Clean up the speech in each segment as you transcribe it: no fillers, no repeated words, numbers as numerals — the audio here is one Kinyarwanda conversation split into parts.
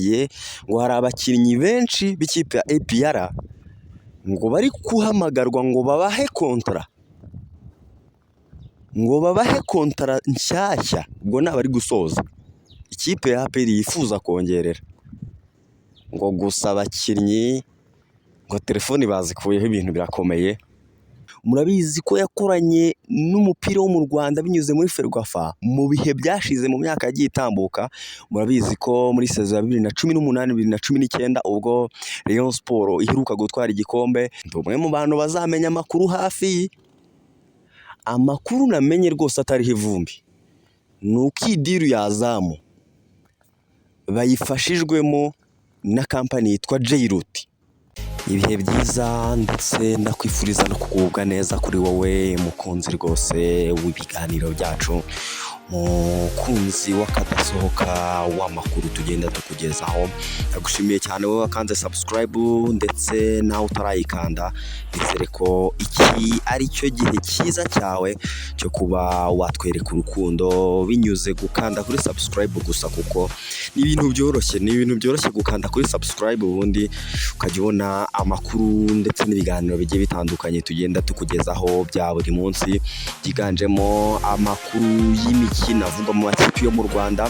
byarangiye ngo hari abakinnyi benshi b'ikipe ya APR ngo bari guhamagarwa ngo babahe kontara nshyashya, ubwo ni abari gusoza ikipe ya APR yifuza kongerera ngo gusa abakinnyi ngo telefoni bazikuyeho, ibintu birakomeye. Murabizi ko yakoranye n'umupira wo mu Rwanda binyuze muri Ferwafa mu bihe byashize mu myaka yagiye itambuka. Murabizi ko muri sezo ya 2018-2019 ubwo Rayon Sport iheruka gutwara igikombe, ndi umwe mu bantu bazamenya amakuru hafi. Amakuru namenye rwose atariho ivumbi ni uko idiru ya Azamu bayifashijwemo na kampani yitwa J-Root. Ibihe byiza ndetse ndakwifuriza no kugubwa neza kuri wowe mukunzi rwose w'ibiganiro byacu, mukunzi w'akadasohoka w'amakuru tugenda tukugezaho. Ndagushimiye cyane wowe wakanze subscribe ndetse nawe utarayikanda. Nizere ko iki ari cyo gihe cyiza cyawe cyo kuba watwereka urukundo binyuze gukanda kuri subscribe gusa, kuko ni ibintu byoroshye gukanda kuri subscribe, ubundi ukajya ubona amakuru ndetse n'ibiganiro bigiye bitandukanye tugenda tukugezaho bya buri munsi, byiganjemo amakuru y'imikino avugwa mu makipe yo mu Rwanda,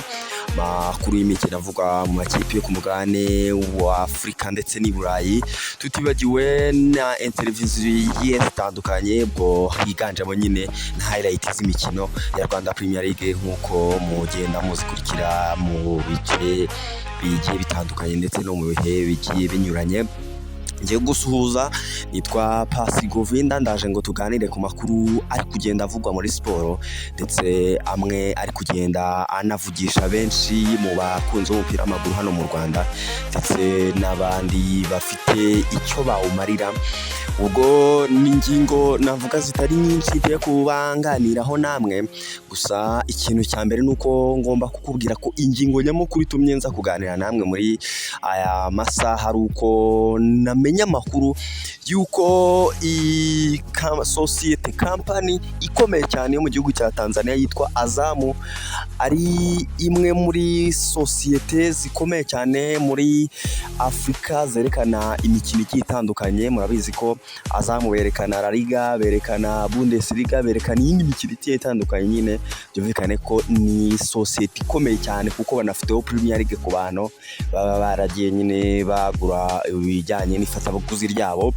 amakuru y'imikino avugwa mu makipe yo ku mugabane wa Afurika ndetse n'i Burayi, tutibagiwe na interviews zitandukanye, ubwo higanjemo nyine na highlights z'imikino ya Rwanda Premier League nk'uko mugenda muzikurikira mu bice bigiye bitandukanye ndetse no mu bihe bigiye binyuranye. Ngiye gusuhuza, nitwa Pasi Govinda, ndaje ngo tuganire ku makuru ari kugenda avugwa muri siporo ndetse amwe ari kugenda anavugisha benshi mu bakunzi b'umupira w'amaguru hano mu Rwanda ndetse n'abandi bafite icyo bawumarira. Ubwo ni ingingo navuga zitari nyinshi ngiye kubanganiraho namwe, gusa ikintu cya mbere ni uko ngomba kukubwira ko ingingo nyamukuru itumye nza kuganira namwe muri aya masaha ari uko namenye amakuru y'uko sosiyete kampani ikomeye cyane yo mu gihugu cya Tanzania yitwa Azamu ari imwe muri sosiyete zikomeye cyane muri Afurika zerekana imikino igiye itandukanye. Murabizi ko Azamu berekana La Liga, berekana Bundesliga, berekana iyindi mikino igiye itandukanye. Nyine byumvikane ko ni sosiyete ikomeye cyane kuko banafiteho Premier League ku bantu baba baragiye nyine bagura ibijyanye n'ifatabuguzi ryabo.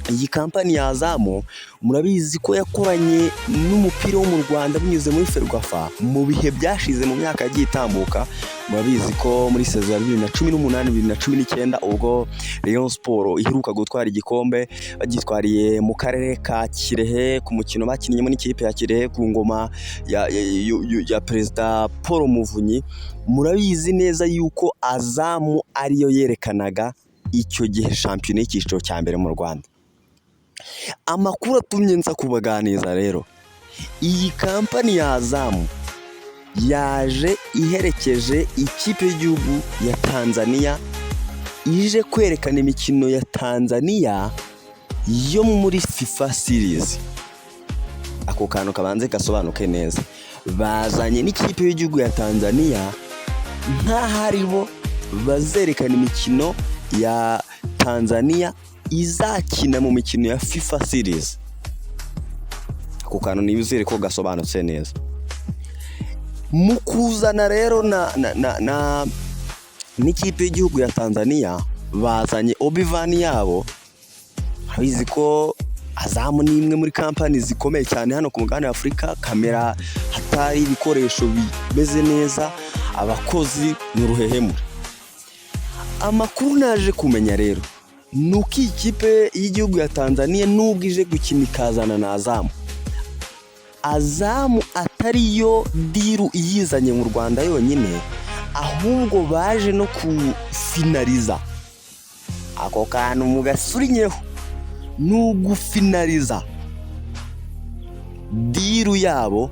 Iyi kampani ya Azamu murabizi ko yakoranye n'umupira wo mu Rwanda binyuze muri Ferwafa mu bihe byashize mu myaka yagiye itambuka. Murabizi ko muri sezo ya 2018-2019 ubwo Rayon Sport iheruka gutwara igikombe, bagitwariye mu karere ka Kirehe ku mukino bakinnye n'ikipe ya Kirehe ku ngoma ya Perezida Paul Muvunyi. Murabizi neza yuko Azamu ariyo yerekanaga icyo gihe shampiyona y'icyiciro cya mbere mu Rwanda. Amakuru atumye nza kubaganiza rero, iyi kampani ya Azamu yaje iherekeje ikipe y'igihugu ya Tanzania ije kwerekana imikino ya Tanzania yo muri FIFA series. Ako kantu kabanze gasobanuke neza, bazanye n'ikipe y'igihugu ya Tanzania nk'ahari bo bazerekana imikino ya Tanzania izakina mu mikino ya FIFA series. Ako kantu nibizere ko gasobanutse neza. Mu kuzana rero n'ikipe y'igihugu ya Tanzania bazanye Obivani yabo. Habizi ko Azamu ni imwe muri kampani zikomeye cyane hano ku mugabane wa Afurika, kamera hatari, ibikoresho bimeze neza, abakozi n'uruhehemu. Amakuru naje kumenya rero nuko ikipe y'igihugu ya Tanzania nubwo ije gukina ikazana na Azamu atariyo diru iyizanye mu Rwanda yonyine, ahubwo baje no kufinaliza. Ako kantu mugasurinyeho, n'ugufinaliza diru yabo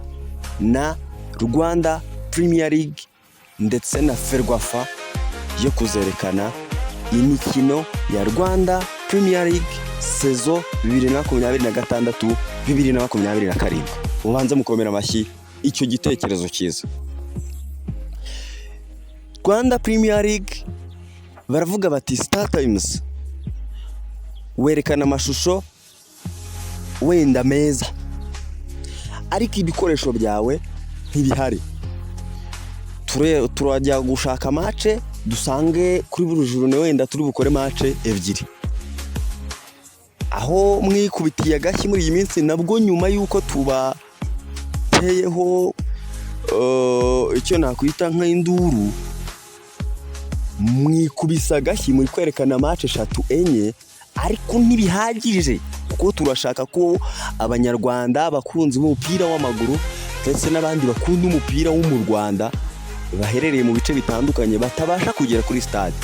na Rwanda Premier League ndetse na Ferwafa yo kuzerekana imikino ya Rwanda Premier League sezo 2026-2027. Ubanze mukomera amashyi icyo gitekerezo cyiza. Rwanda Premier League baravuga bati Star Times werekana amashusho wenda meza ariko ibikoresho byawe ntibihari. Turajya gushaka match dusange kuri buri juru wenda turi bukore match ebyiri. Aho mwikubitiye agashyi muri iyi minsi nabwo nyuma yuko tubateyeho icyo nakwita nk'induru, mwikubisa agashyi muri kwerekana match 3 enye ariko ntibihagije, kuko turashaka ko abanyarwanda abakunzi b'umupira w'amaguru ndetse n'abandi bakunda umupira wo mu Rwanda baherereye mu bice bitandukanye batabasha kugera kuri stade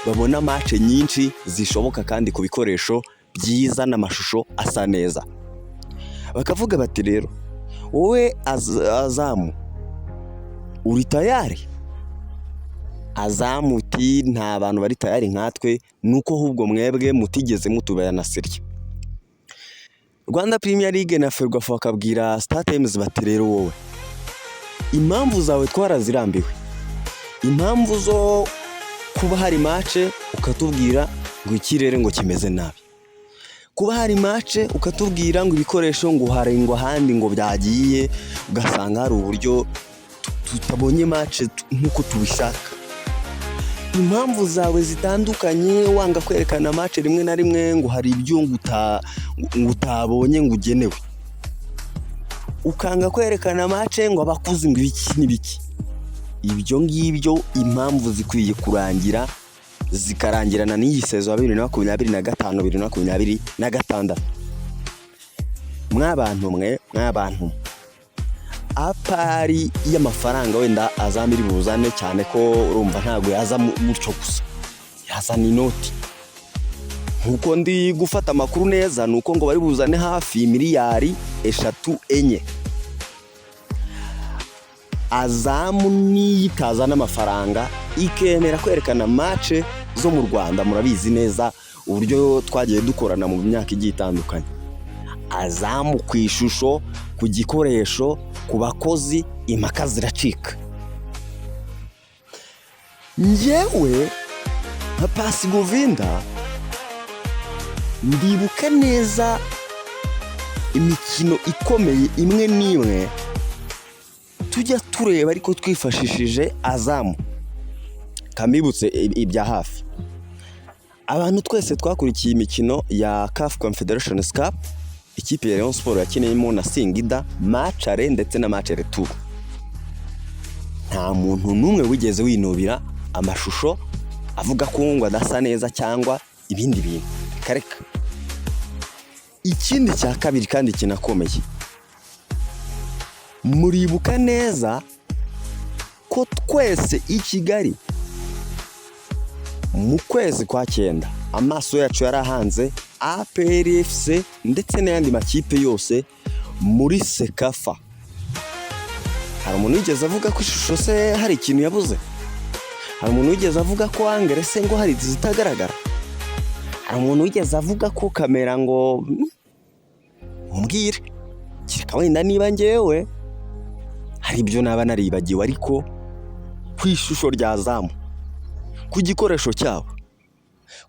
babona match nyinshi zishoboka kandi ku bikoresho byiza n'amashusho asa neza. Bakavuga bati rero wowe Azamu uri tayari? Azamu uti nta bantu bari tayari nkatwe, nuko ahubwo mwebwe mutigeze mutubana serye. Rwanda Premier League na Ferwafa bakabwira Star Times bati rero wowe impamvu zawe twarazirambiwe, impamvu zo kuba hari match ukatubwira ngo ikirere ngo kimeze nabi, kuba hari match ukatubwira ngo ibikoresho ngo harengwa handi ngo byagiye, ugasanga hari uburyo tutabonye match nkuko tubishaka. Impamvu zawe zitandukanye, wanga kwerekana match rimwe na rimwe ngo hari ibyo utabonye ngo ugenewe, ukanga kwerekana match ngo abakuzi ngo ibiki n'ibiki. Ibyo ngibyo impamvu zikwiye kurangira, zikarangirana n'iyi sezo 2025-2026. Mwabantu apari y'amafaranga wenda azamiri buzane cyane ko urumva ntago yaza muco gusa, yazana inoti. Nkuko ndi gufata amakuru neza nuko ngo bari buzane hafi miliyari 3 enye. Azamu niyitaza n'amafaranga ikemera kwerekana match zo mu Rwanda, murabizi neza uburyo twagiye dukorana mu myaka igiye itandukanye. Azamu ku ishusho, ku gikoresho, ku bakozi, impaka ziracika. Njyewe nka Pasi Govinda ndibuka neza imikino ikomeye imwe n'imwe tujya tureba ariko twifashishije Azamu. Kamibutse ibya hafi, abantu twese twakurikiye imikino ya CAF Confederation Cup, ikipe ya Rayon Sport yakiniyemo na Singida, match are ndetse na match retour. Nta muntu numwe wigeze winubira amashusho avuga ko ngo adasa neza cyangwa ibindi bintu. Kareka ikindi cya kabiri kandi kinakomeye, muribuka neza ko twese i Kigali mu kwezi kwa 9 amaso yacu yarahanze APR FC ndetse n'ayandi makipe yose muri Sekafa. Hari umuntu wigeze avuga ko ishusho se hari ikintu yabuze? Hari umuntu wigeze avuga ko angere se ngo hari zitagaragara? Hari umuntu wigeze avuga ko kamera ngo umbwire kireka wenda niba ngewe hari ibyo naba naribagiwe, ariko ku ishusho rya Azamu, ku gikoresho cyabo,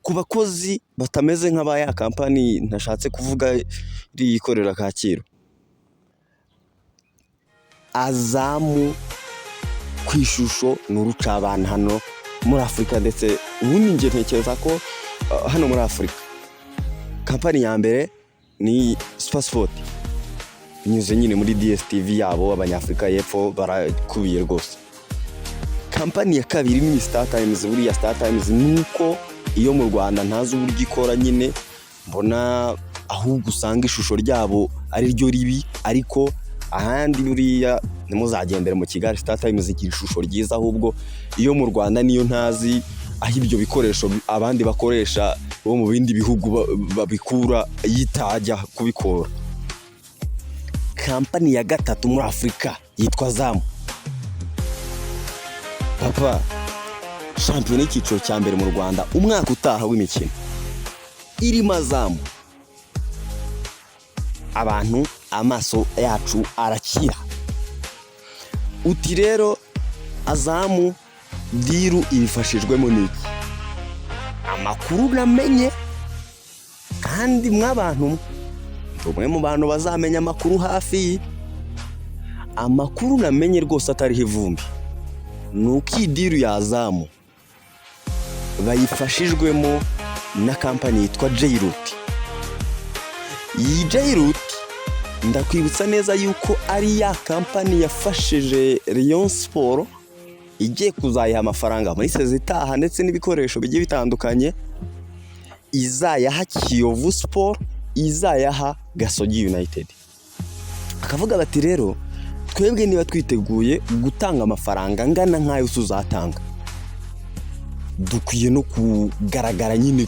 ku bakozi batameze nk'abaya company ntashatse kuvuga riyikorera Kacyiru, Azamu ku ishusho n'uruca abantu hano muri Afrika ndetse ubundi nge ntekereza ko hano muri Afrika company ya mbere ni Supersport, binyuze nyine muri DSTV yabo. Abanyafrika y'Epfo barakubiye rwose. Company ya kabiri ni Star Times. Buriya Star Times nuko iyo mu Rwanda ntazi uburyo ikora nyine, mbona ahubwo usanga ishusho ryabo ari ryo ribi, ariko ahandi buriya nimuzagendera mu Kigali Star Times igira ishusho ryiza, ahubwo iyo mu Rwanda niyo ntazi aho ibyo bikoresho abandi bakoresha bo mu bindi bihugu babikura yitajya kubikora. Company ya gatatu muri Afrika yitwa Azamu. Papa, shampiyona y'ikiciro cya mbere mu Rwanda umwaka utaha w'imikino irimo Azamu. Abantu amaso yacu arakira. Uti rero Azamu diru ibifashijwemo n'iki? amakuru namenye, kandi mw'abantu umwe mu bantu bazamenya amakuru hafi, amakuru namenye rwose atariho ivumbi, ni uko iyi diru ya Azamu bayifashijwemo na kampani yitwa J-Root. Iyi J-Root ndakwibutsa neza yuko ari ya kampani yafashije Rayon Sport igiye kuzayiha amafaranga muri sezi itaha, ndetse n'ibikoresho bigiye bitandukanye, izayaha Kiyovu Sport, izayaha Gasogi United. Akavuga bati rero twebwe niba twiteguye gutanga amafaranga angana nk'ayo tuzatanga, dukwiye no kugaragara nyine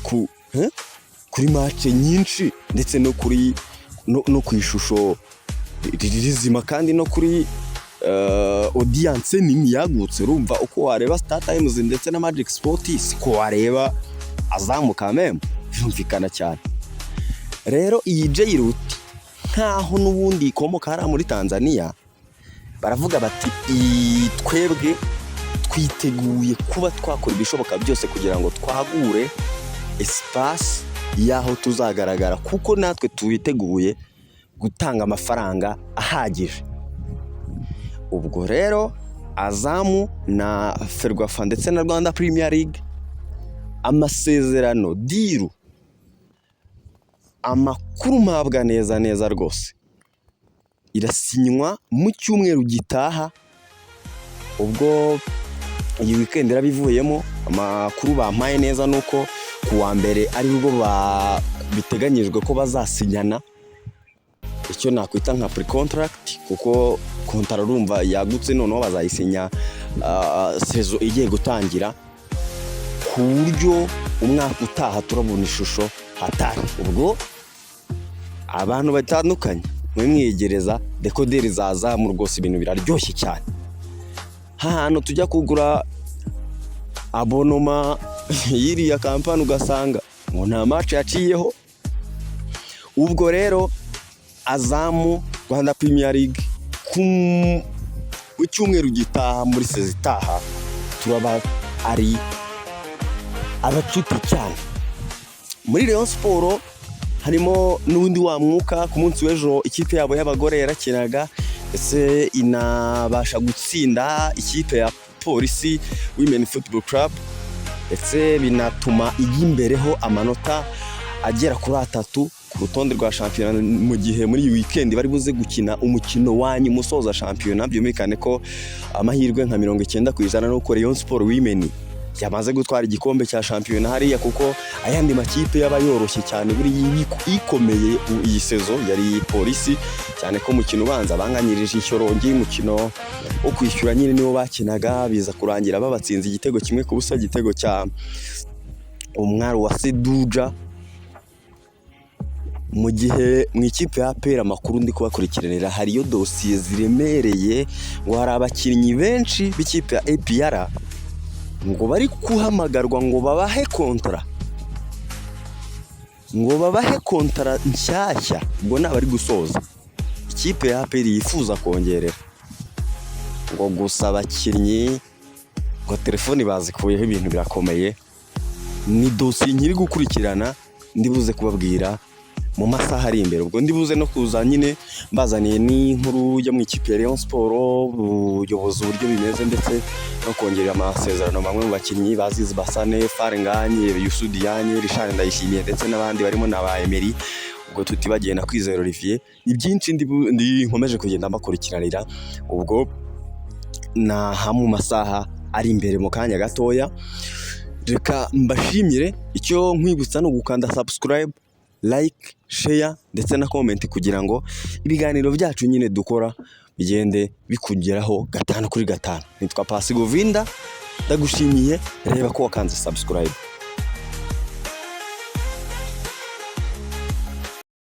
kuri match nyinshi, ndetse no ku ishusho rizima, kandi no kuri audience nini yagutse. Urumva uko wareba Star Times ndetse na Magic Sport, siko wareba Azamu kameme, birumvikana cyane. Rero iyi J-Root nkaho n'ubundi ikomoka hariya muri Tanzania, baravuga bati twebwe twiteguye kuba twakora ibishoboka byose kugira ngo twagure espace yaho tuzagaragara, kuko natwe twiteguye gutanga amafaranga ahagije. Ubwo rero Azamu na Ferwafa ndetse na Rwanda Premier League, amasezerano diru, amakuru mpabwa neza rwose, irasinywa mu cyumweru gitaha. Ubwo iyi weekend irabivuyemo, amakuru bampaye neza nuko kuwa mbere ari bwo biteganyijwe ko bazasinyana icyo nakwita nka pre-contract, kuko kontara urumva yagutse, noneho bazayisinya sezo igiye gutangira, ku buryo umwaka utaha turabona ishusho hatari. Ubwo abantu batandukanye mwegereza dekoderi za Azamu, rwose ibintu biraryoshye cyane. Hano tujya kugura abonoma y'iriya kampani ugasanga ngo nta match yaciyeho. Ubwo rero Azamu Rwanda Premier League ku cyumweru gitaha muri sezi itaha turaba ari abacuti cyane. Muri Rayon Sport harimo n'undi wa mwuka. Ku munsi w'ejo ikipe yabo y'abagore yarakinaga, ndetse inabasha gutsinda ikipe ya Polisi Women Football Club, ndetse binatuma iyimbereho amanota agera kuri 3 ku rutonde rwa shampiyona, mu gihe muri iyi weekend bari buze gukina umukino wanyu musoza shampiyona. Byumvikane ko amahirwe nka 90% nuko Rayon Sport Women yamaze gutwara igikombe cya shampiyona hariya, kuko ayandi makipe yaba yoroshye cyane buri ikomeye iyi sezo yari Polisi, cyane ko mukino ubanza banganyirije Ishyorongi, mukino wo kwishyura nyine niwo bakinaga, biza kurangira babatsinze igitego kimwe ku busa, igitego cya umwari wa Seduja. Mu gihe mu ikipe ya APR amakuru ndi kubakurikiranira, hariyo dosiye ziremereye, ngo hari abakinnyi benshi b'ikipe ya APR ngo bari kuhamagarwa ngo babahe kontara nshyashya, ngo nabari gusoza. Ikipe ya APR yifuza kongerera, ngo gusa abakinnyi ngo telefoni bazikuyeho, ibintu birakomeye. Ni dosiye nkiri gukurikirana, ndibuze kubabwira mu masaha ari imbere. Ubwo ndibuze no kuza nyine mbazaniye n'inkuru yo mu ikipe ya Rayon Sport, ubuyobozi uburyo bimeze, ndetse no kongerera amasezerano bamwe mu bakinnyi bazize Basane, Farenganye, Yusudiyanye, Richard Ndayishimiye, ndetse n'abandi barimo na ba Emery. Ubwo tutibagiye na Kwizera Olivier. Ni byinshi ndi nkomeje kugenda mbakurikiranira, ubwo na mu masaha ari imbere mu kanya gatoya. Reka mbashimire, icyo nkwibutsa no gukanda subscribe, like, share ndetse na comment, kugira ngo ibiganiro byacu nyine dukora bigende bikugeraho 5 kuri 5. Nitwa Pasi Govinda, ndagushimiye, reba ko wakanze subscribe.